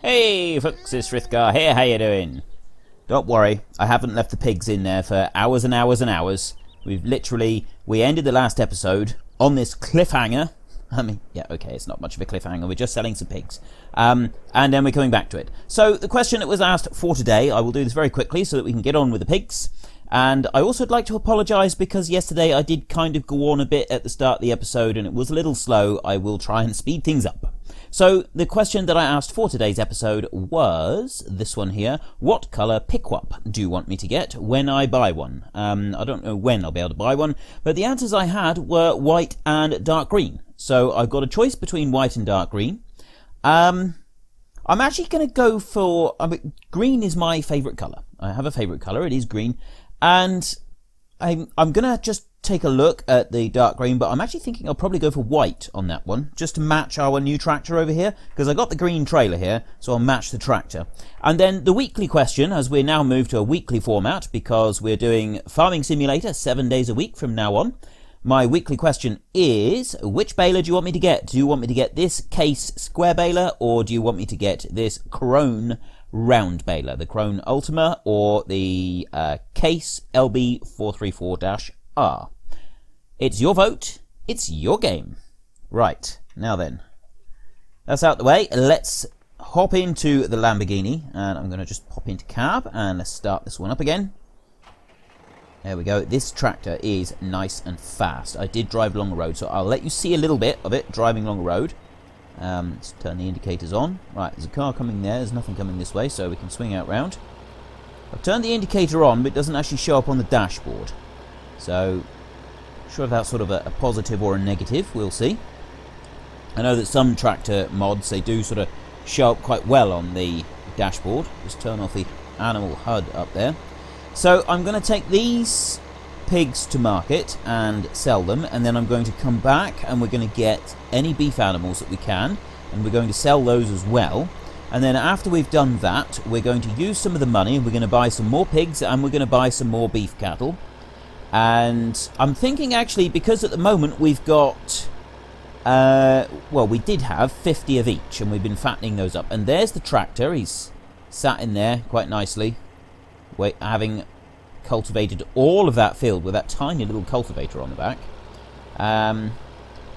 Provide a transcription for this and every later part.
Hey folks, it's Frithgar here, how you doing? Don't worry, I haven't left the pigs in there for hours and hours and hours. We ended the last episode on this cliffhanger. I mean, yeah, okay, it's not much of a cliffhanger, we're just selling some pigs. And then we're coming back to it. So, the question that was asked for today, I will do this very quickly so that we can get on with the pigs. And I also would like to apologise because yesterday I did kind of go on a bit at the start of the episode and it was a little slow. I will try and speed things up. So, the question that I asked for today's episode was this one here. What colour pickwap do you want me to get when I buy one? I don't know when I'll be able to buy one, but the answers I had were white and dark green. So, I've got a choice between white and dark green. I'm actually going to go for... green is my favourite colour. I have a favourite colour, it is green. And I'm going to just take a look at the dark green, but I'm actually thinking I'll probably go for white on that one, just to match our new tractor over here, because I got the green trailer here, so I'll match the tractor. And then the weekly question, as we're now moved to a weekly format, because we're doing Farming Simulator 7 days a week from now on. My weekly question is, which baler do you want me to get? Do you want me to get this case square baler, or do you want me to get this Krone round baler, the Krone Ultima, or the case LB434-R? It's your vote, it's your game. Right, now then, that's out the way. Let's hop into the Lamborghini, and I'm going to just pop into cab, and let's start this one up again. There we go. This tractor is nice and fast. I did drive along the road, so I'll let you see a little bit of it driving along the road. Let's turn the indicators on. Right, there's a car coming there. There's nothing coming this way, so we can swing out round. I've turned the indicator on, but it doesn't actually show up on the dashboard. So, not sure if that's sort of a positive or a negative. We'll see. I know that some tractor mods, they do sort of show up quite well on the dashboard. Just turn off the animal HUD up there. So I'm going to take these pigs to market and sell them, and then I'm going to come back and we're going to get any beef animals that we can, and we're going to sell those as well. And then after we've done that, we're going to use some of the money and we're going to buy some more pigs and we're going to buy some more beef cattle. And I'm thinking actually, because at the moment we've got, well, we did have 50 of each and we've been fattening those up. And there's the tractor, he's sat in there quite nicely, having cultivated all of that field with that tiny little cultivator on the back. Now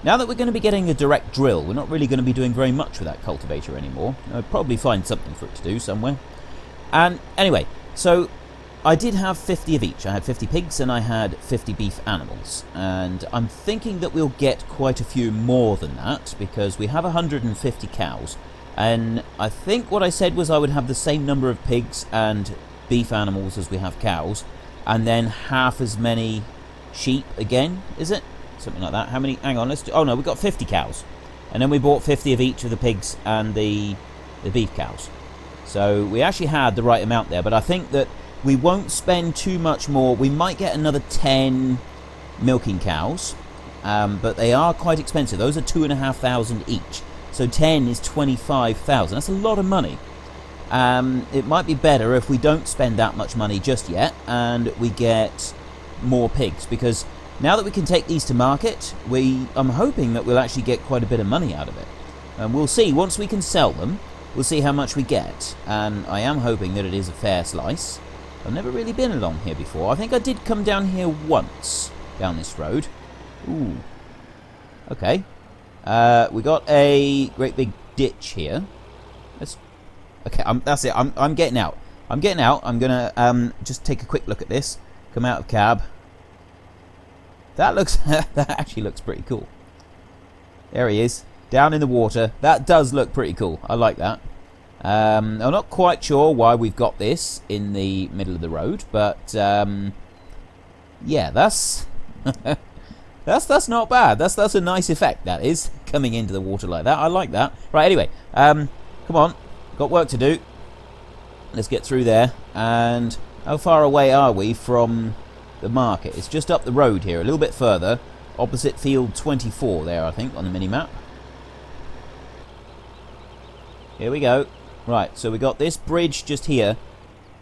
that we're going to be getting a direct drill, we're not really going to be doing very much with that cultivator anymore. I'll probably find something for it to do somewhere. And anyway, so I did have 50 of each. I had 50 pigs and I had 50 beef animals. And I'm thinking that we'll get quite a few more than that, because we have 150 cows. And I think what I said was I would have the same number of pigs and beef animals as we have cows, and then half as many sheep again, is it? Something like that. How many? Hang on, let's do... Oh no, we've got 50 cows. And then we bought 50 of each of the pigs and the beef cows. So we actually had the right amount there, but I think that we won't spend too much more. We might get another 10 milking cows, but they are quite expensive. Those are 2,500 each. So 10 is 25,000. That's a lot of money. It might be better if we don't spend that much money just yet and we get more pigs, because now that we can take these to market, I'm hoping that we'll actually get quite a bit of money out of it. And we'll see, once we can sell them, we'll see how much we get. And I am hoping that it is a fair slice. I've never really been along here before. I think I did come down here once, down this road. Ooh. Okay. We got a great big ditch here. Okay, that's it. I'm getting out. I'm getting out. I'm gonna just take a quick look at this. Come out of cab. That looks that actually looks pretty cool. There he is, down in the water. That does look pretty cool. I like that. I'm not quite sure why we've got this in the middle of the road, but yeah, that's that's not bad. That's a nice effect. That is, coming into the water like that. I like that. Right. Anyway, come on. Got work to do. Let's get through there. And how far away are we from the market? It's just up the road here, a little bit further, opposite field 24 there, I think, on the mini-map. Here we go. Right, so we got this bridge just here.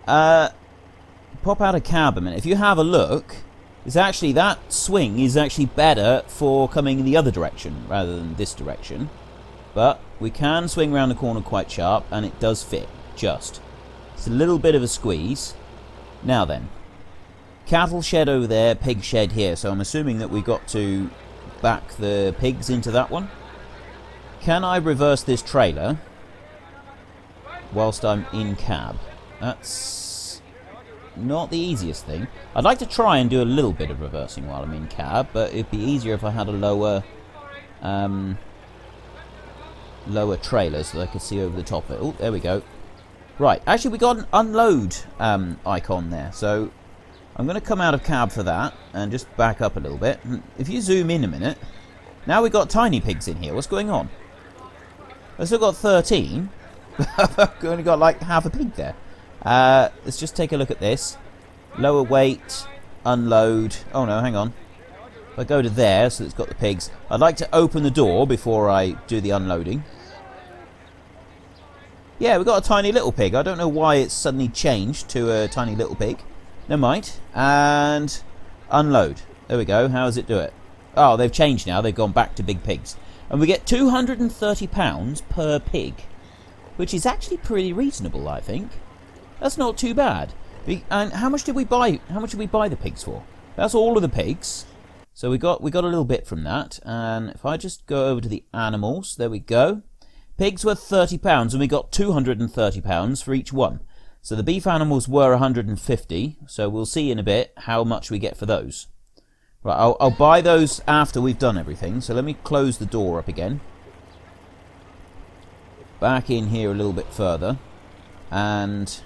Pop out a cab a minute. If you have a look, it's actually, that swing is actually better for coming in the other direction rather than this direction. But we can swing around the corner quite sharp, and it does fit, just. It's a little bit of a squeeze. Now then, cattle shed over there, pig shed here, so I'm assuming that we got to back the pigs into that one. Can I reverse this trailer whilst I'm in cab? That's not the easiest thing. I'd like to try and do a little bit of reversing while I'm in cab, but it'd be easier if I had a lower trailer so that I could see over the top of it. Oh, there we go. Right, actually we got an unload icon there, so I'm going to come out of cab for that and just back up a little bit. If you zoom in a minute, now we've got tiny pigs in here. What's going on? I've still got 13. I've only got like half a pig there. Let's just take a look at this. Lower weight, unload. Oh no, hang on. If I go to there, so it's got the pigs. I'd like to open the door before I do the unloading. Yeah, we've got a tiny little pig. I don't know why it's suddenly changed to a tiny little pig. Never mind. And unload. There we go. How does it do it? Oh, they've changed now. They've gone back to big pigs. And we get £230 per pig, which is actually pretty reasonable, I think. That's not too bad. And how much did we buy? How much did we buy the pigs for? That's all of the pigs. So we got a little bit from that. And if I just go over to the animals, there we go. Pigs were £30, and we got £230 for each one. So the beef animals were 150. So we'll see in a bit how much we get for those. Right, I'll buy those after we've done everything. So let me close the door up again. Back in here a little bit further. And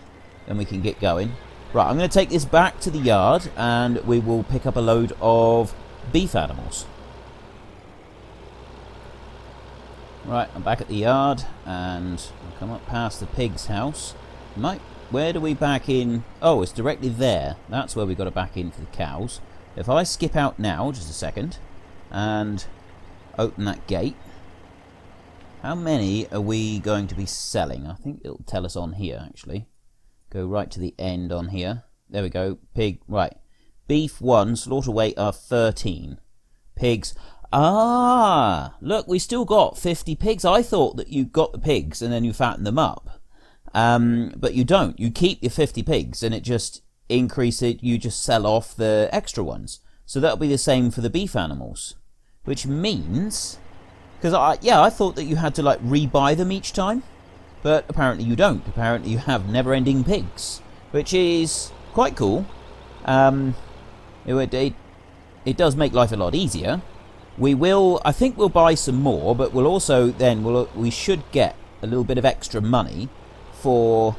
then we can get going. Right, I'm going to take this back to the yard. And we will pick up a load of beef animals. Right, I'm back at the yard. And I'll come up past the pig's house. Where do we back in? Oh, it's directly there. That's where we've got to back in for the cows. If I skip out now, just a second, and open that gate, how many are we going to be selling? I think it'll tell us on here, actually. Go right to the end on here. There we go. Pig, right. Beef 1, slaughter weight are 13. Pigs. Ah, look, we still got 50 pigs. I thought that you got the pigs and then you fatten them up. But you don't. You keep your 50 pigs and it just increase it, you just sell off the extra ones. So that'll be the same for the beef animals, which means, because I thought that you had to like rebuy them each time, but apparently you don't. Apparently you have never-ending pigs, which is quite cool. It does make life a lot easier. I think we'll buy some more, but we'll also then we should get a little bit of extra money for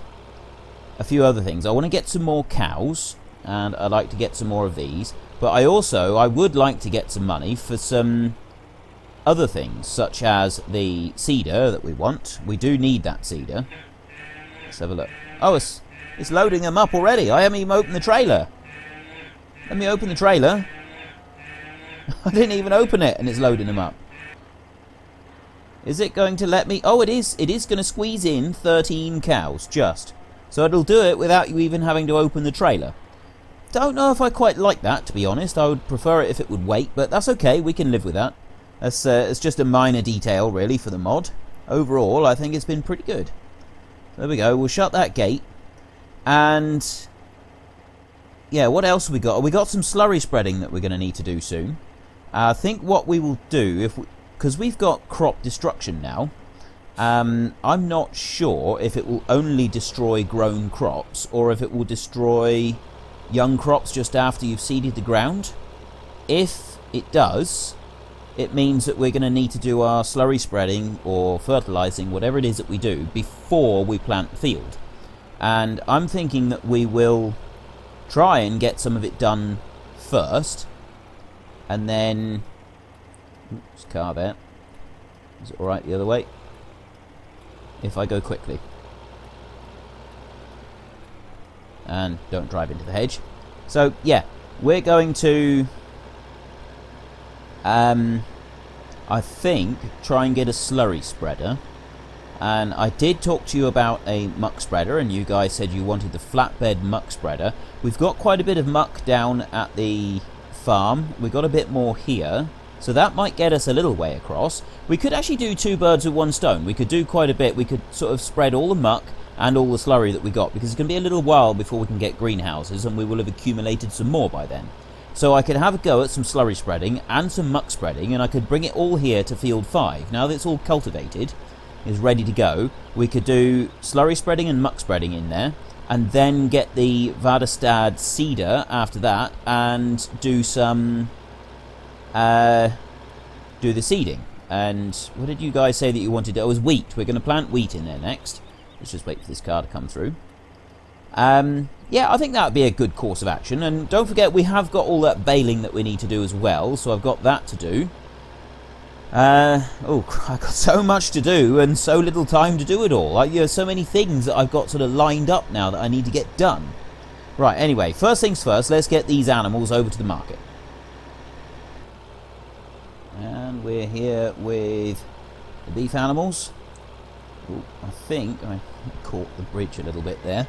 a few other things. I want to get some more cows, and I'd like to get some more of these. But I would like to get some money for some other things, such as the cedar that we want. We do need that cedar. Let's have a look. Oh, it's loading them up already. I haven't even opened the trailer. Let me open the trailer. I didn't even open it, and it's loading them up. Is it going to let me? Oh, it is. It is going to squeeze in 13 cows, just. So it'll do it without you even having to open the trailer. Don't know if I quite like that, to be honest. I would prefer it if it would wait, but that's okay. We can live with that. It's just a minor detail, really, for the mod. Overall, I think it's been pretty good. There we go. We'll shut that gate. And yeah, what else have we got? We got some slurry spreading that we're going to need to do soon. I think what we will do, because we've got crop destruction now, I'm not sure if it will only destroy grown crops or if it will destroy young crops just after you've seeded the ground. If it does, it means that we're going to need to do our slurry spreading or fertilizing, whatever it is that we do, before we plant the field. And I'm thinking that we will try and get some of it done first, and then oops, car there. Is it alright the other way? If I go quickly. And don't drive into the hedge. So, yeah, we're going to, I think, try and get a slurry spreader. And I did talk to you about a muck spreader, and you guys said you wanted the flatbed muck spreader. We've got quite a bit of muck down at the farm. We've got a bit more here. So that might get us a little way across. We could actually do 2 birds with 1 stone. We could do quite a bit. We could sort of spread all the muck and all the slurry that we got, because it's going to be a little while before we can get greenhouses, and we will have accumulated some more by then. So I could have a go at some slurry spreading and some muck spreading, and I could bring it all here to field 5. Now that it's all cultivated, is ready to go, we could do slurry spreading and muck spreading in there, and then get the Vadestad cedar after that, and do some do the seeding. And what did you guys say that you wanted? It was wheat. We're going to plant wheat in there next. Let's just wait for this car to come through. Yeah, I think that would be a good course of action. And don't forget, we have got all that baling that we need to do as well, so I've got that to do. Oh, I've got so much to do and so little time to do it all. Like, there's so many things that I've got sort of lined up now that I need to get done. Right, anyway, first things first, let's get these animals over to the market. And we're here with the beef animals. Ooh, I think I caught the bridge a little bit there.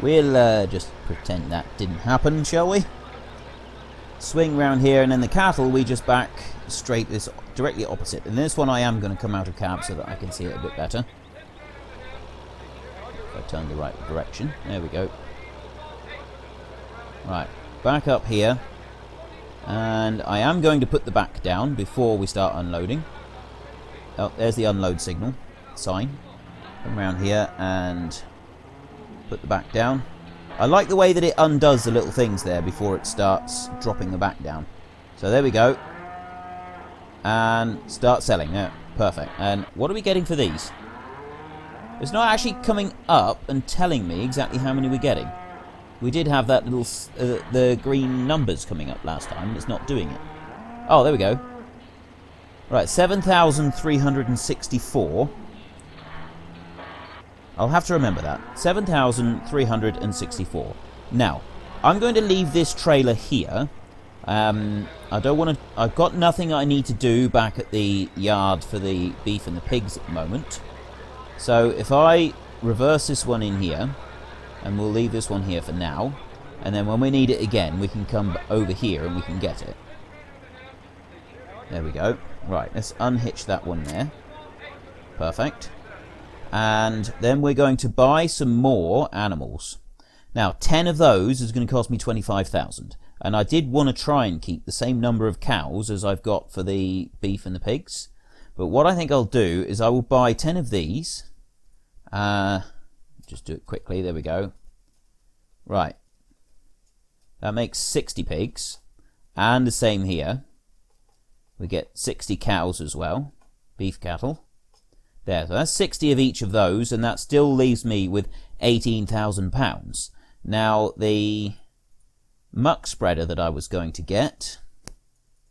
We'll just pretend that didn't happen, shall we? Swing round here, and then the cattle we just back straight this directly opposite. And this one I am going to come out of cab so that I can see it a bit better. If I turn the right direction. There we go. Right, back up here. And I am going to put the back down before we start unloading. Oh, there's the unload signal sign. Come around here and put the back down. I like the way that it undoes the little things there before it starts dropping the back down. So there we go. And start selling. Yeah, perfect. And what are we getting for these? It's not actually coming up and telling me exactly how many we're getting. We did have that little the green numbers coming up last time, and it's not doing it. Oh, there we go. Right, 7,364. I'll have to remember that. 7,364. Now, I'm going to leave this trailer here. I don't want to... I've got nothing I need to do back at the yard for the beef and the pigs at the moment. So if I reverse this one in here, and we'll leave this one here for now, and then when we need it again, we can come over here and we can get it. There we go. Right, let's unhitch that one there. Perfect. And then we're going to buy some more animals. Now, 10 of those is going to cost me 25,000. And I did want to try and keep the same number of cows as I've got for the beef and the pigs. But what I think I'll do is I will buy 10 of these. Just do it quickly. There we go. Right. That makes 60 pigs. And the same here. We get 60 cows as well. Beef cattle. There. So that's 60 of each of those. And that still leaves me with £18,000. Now, the muck spreader that I was going to get.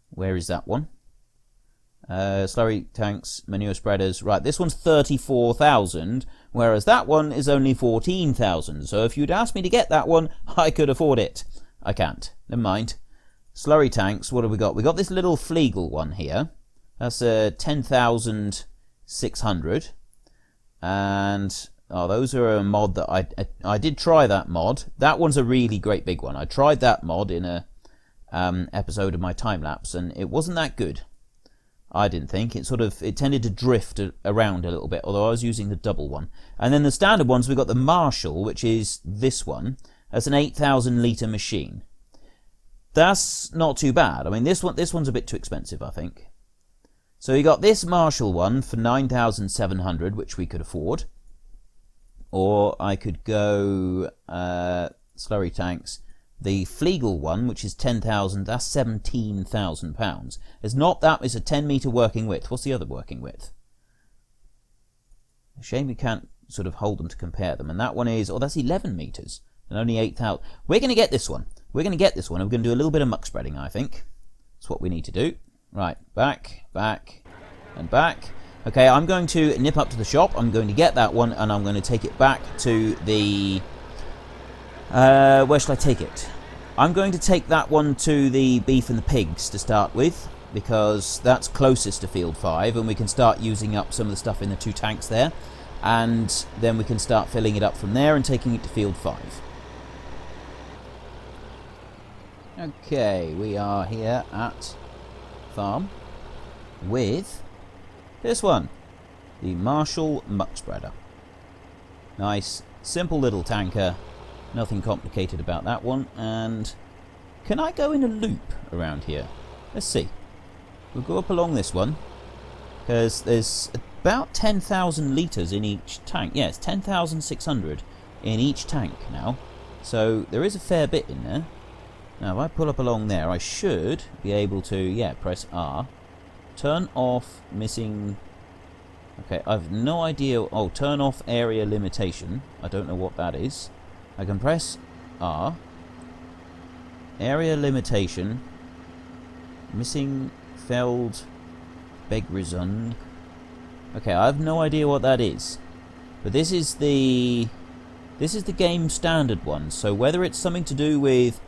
Where is that one? Slurry tanks, manure spreaders. Right, this one's 34,000, whereas that one is only 14,000. So if you'd asked me to get that one, I could afford it. I can't. Never mind. Slurry tanks, what have we got? We got this little Flegel one here. That's 10,600. And oh, those are a mod that I did try that mod. That one's a really great big one. I tried that mod in a episode of my time lapse, and it wasn't that good. I didn't think. It tended to drift around a little bit, although I was using the double one. And then the standard ones, we've got the Marshall, which is this one. That's an 8,000 litre machine. That's not too bad. I mean, this one's a bit too expensive, I think. So you got this Marshall one for 9,700, which we could afford. Or I could go slurry tanks. The Flegel one, which is 10,000, that's £17,000. It's not that, it's a 10 metre working width. What's the other working width? A shame we can't sort of hold them to compare them. And that one is, oh, that's 11 metres and only 8,000. We're going to get this one. We're going to get this one. And we're going to do a little bit of muck spreading, I think. That's what we need to do. Right, back, back, and back. Okay, I'm going to nip up to the shop. I'm going to get that one, and I'm going to take it back to the... where shall I take it? I'm going to take that one to the beef and the pigs to start with, because that's closest to field 5, and we can start using up some of the stuff in the 2 tanks there, and then we can start filling it up from there and taking it to field 5. Okay, we are here at farm with this one, the Marshall Muck Spreader. Nice, simple little tanker, nothing complicated about that one. And can I go in a loop around here? Let's see. We'll go up along this one, because there's about 10,000 litres in each tank. Yeah, it's 10,600 in each tank now. So there is a fair bit in there. Now if I pull up along there, I should be able to, yeah, press R. Turn off missing... Okay, I've no idea... Oh, turn off area limitation. I don't know what that is. I can press R. Area limitation. Missing Feld Begrisund. Okay, I have no idea what that is. But this is the game standard one. So whether it's something to do with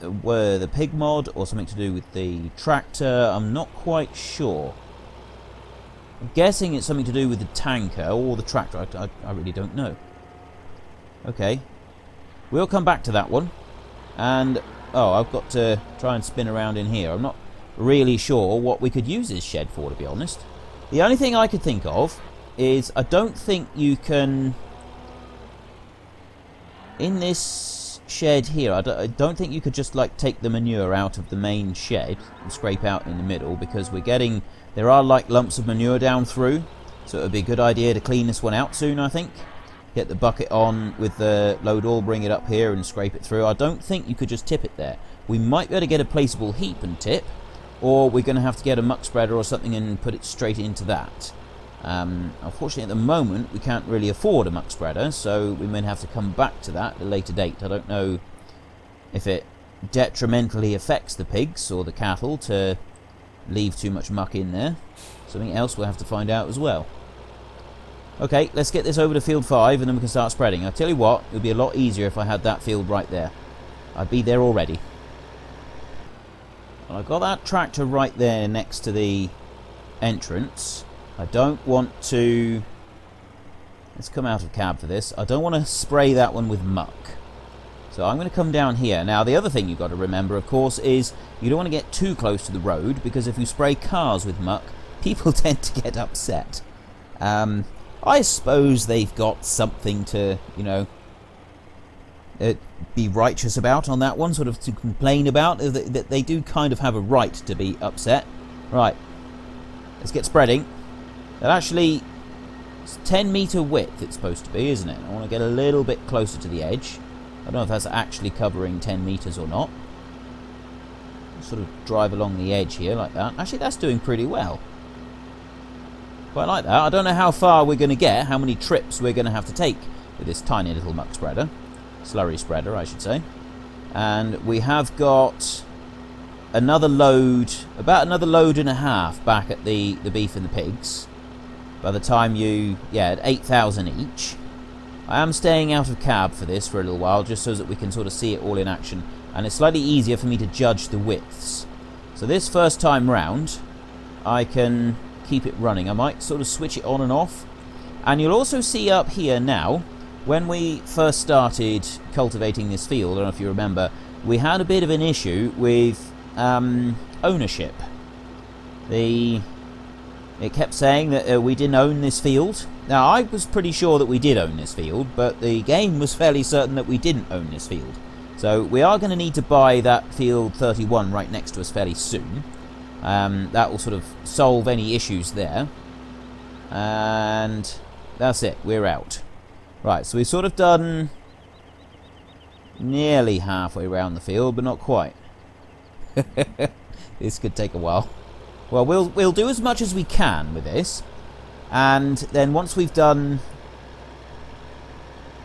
the pig mod or something to do with the tractor, I'm not quite sure. I'm guessing it's something to do with the tanker or the tractor. I really don't know. Okay. We'll come back to that one. And, oh, I've got to try and spin around in here. I'm not really sure what we could use this shed for, to be honest. The only thing I could think of is I don't think you can... In this shed here, I don't think you could just, like, take the manure out of the main shed and scrape out in the middle, because we're getting... There are, like, lumps of manure down through, so it would be a good idea to clean this one out soon, I think. Get the bucket on with the load all, bring it up here and scrape it through. I don't think you could just tip it there. We might be able to get a placeable heap and tip, or we're going to have to get a muck spreader or something and put it straight into that. Unfortunately, at the moment, we can't really afford a muck spreader, so we may have to come back to that at a later date. I don't know if it detrimentally affects the pigs or the cattle to leave too much muck in there. Something else we'll have to find out as well. Okay, let's get this over to field 5 and then we can start spreading. I'll tell you what, it would be a lot easier if I had that field right there. I'd be there already. Well, I've got that tractor right there next to the entrance. I don't want to... Let's come out of cab for this. I don't want to spray that one with muck. So I'm going to come down here. Now, the other thing you've got to remember, of course, is you don't want to get too close to the road, because if you spray cars with muck, people tend to get upset. I suppose they've got something to, you know, be righteous about on that one, sort of to complain about. That they do kind of have a right to be upset. Right, let's get spreading. That actually, it's 10 metre width it's supposed to be, isn't it? I want to get a little bit closer to the edge. I don't know if that's actually covering 10 metres or not. Sort of drive along the edge here like that. Actually, that's doing pretty well. Quite like that. I don't know how far we're going to get, how many trips we're going to have to take with this tiny little muck spreader. Slurry spreader, I should say. And we have got another load, about another load and a half back at the beef and the pigs. By the time you, yeah, at 8,000 each. I am staying out of cab for this for a little while, just so that we can sort of see it all in action. And it's slightly easier for me to judge the widths. So this first time round, I can keep it running. I might sort of switch it on and off. And you'll also see up here now, when we first started cultivating this field, I don't know if you remember, we had a bit of an issue with ownership. It kept saying that we didn't own this field. Now, I was pretty sure that we did own this field, but the game was fairly certain that we didn't own this field. So we are going to need to buy that field 31 right next to us fairly soon. That will sort of solve any issues there. And that's it, we're out. Right, so we've sort of done nearly halfway around the field, but not quite. This could take a while. Well, we'll do as much as we can with this, and then once we've done,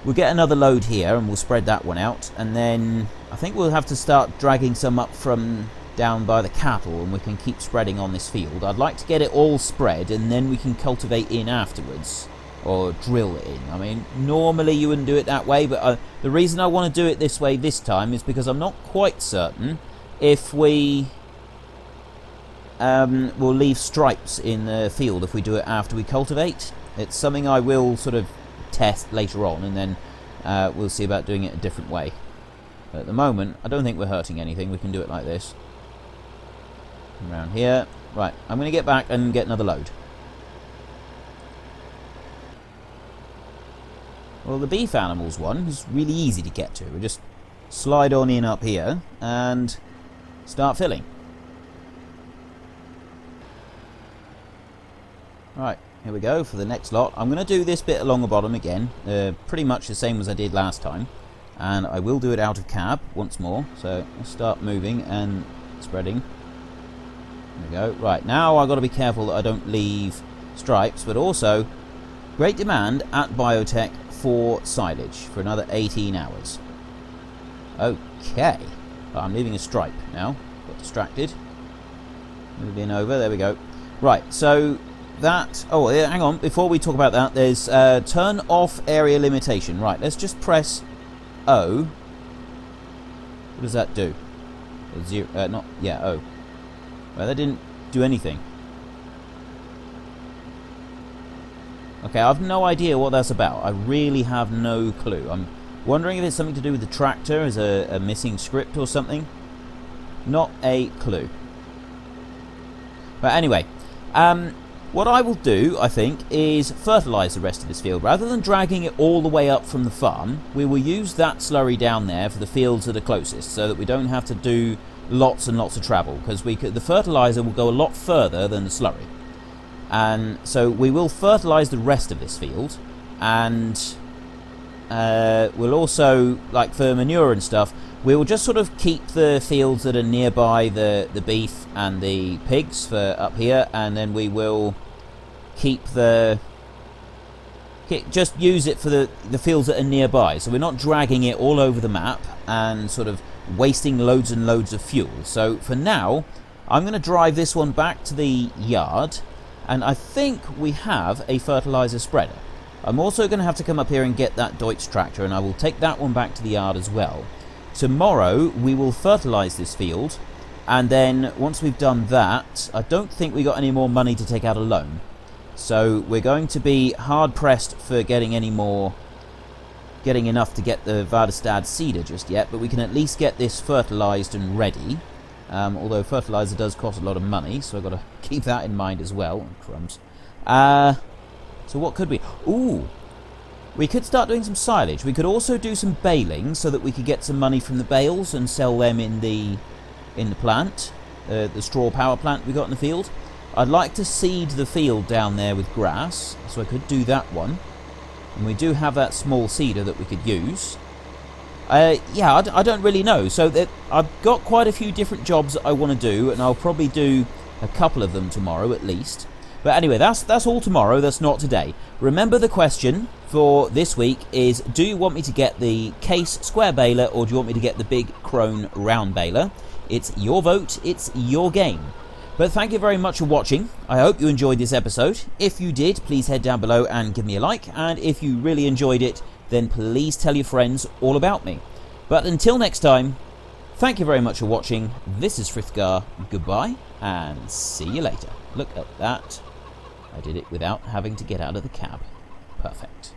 we'll get another load here and we'll spread that one out, and then I think we'll have to start dragging some up from down by the cattle, and we can keep spreading on this field. I'd like to get it all spread, and then we can cultivate in afterwards, or drill it in. I mean, normally you wouldn't do it that way, but the reason I want to do it this way this time is because I'm not quite certain if we will leave stripes in the field if we do it after we cultivate. It's something I will sort of test later on, and then we'll see about doing it a different way. But at the moment, I don't think we're hurting anything. We can do it like this. Around here. Right, I'm going to get back and get another load. Well, the beef animals one is really easy to get to. We just slide on in up here and start filling. Right, here we go for the next lot. I'm going to do this bit along the bottom again, pretty much the same as I did last time. And I will do it out of cab once more. So let's start moving and spreading. There we go. Right, now I've got to be careful that I don't leave stripes, but also great demand at Biotech for silage for another 18 hours. Okay. I'm leaving a stripe now. Got distracted. Moving over. There we go. Right, so that... Oh, yeah, hang on. Before we talk about that, there's turn off area limitation. Right, let's just press O. What does that do? Zero, not... Yeah, O. Well, that didn't do anything. Okay, I have no idea what that's about. I really have no clue. I'm wondering if it's something to do with the tractor, as a missing script or something. Not a clue. But anyway, what I will do, I think, is fertilise the rest of this field. Rather than dragging it all the way up from the farm, we will use that slurry down there for the fields that are closest, so that we don't have to do lots and lots of travel, because the fertiliser will go a lot further than the slurry. And so we will fertilise the rest of this field, and we'll also, like for manure and stuff, we will just sort of keep the fields that are nearby the beef and the pigs for up here, and then we will just use it for the fields that are nearby. So we're not dragging it all over the map and sort of wasting loads and loads of fuel. So for now, I'm going to drive this one back to the yard, and I think we have a fertiliser spreader. I'm also going to have to come up here and get that Deutz tractor, and I will take that one back to the yard as well. Tomorrow we will fertilise this field, and then once we've done that, I don't think we got any more money to take out a loan. So we're going to be hard pressed for getting enough to get the Vadestad seeder just yet, but we can at least get this fertilised and ready. Although fertiliser does cost a lot of money, so I've got to keep that in mind as well. Crumbs. So what could we... Ooh! We could start doing some silage. We could also do some baling so that we could get some money from the bales and sell them in the plant, the straw power plant we got in the field. I'd like to seed the field down there with grass, so I could do that one. And we do have that small seeder that we could use. Yeah, I don't really know. So I've got quite a few different jobs that I want to do, and I'll probably do a couple of them tomorrow at least. But anyway, that's all tomorrow, that's not today. Remember, the question for this week is, do you want me to get the case square baler, or do you want me to get the big Krone round baler? It's your vote, it's your game. But thank you very much for watching. I hope you enjoyed this episode. If you did, please head down below and give me a like. And if you really enjoyed it, then please tell your friends all about me. But until next time, thank you very much for watching. This is Frithgar. Goodbye, and see you later. Look at that. I did it without having to get out of the cab. Perfect.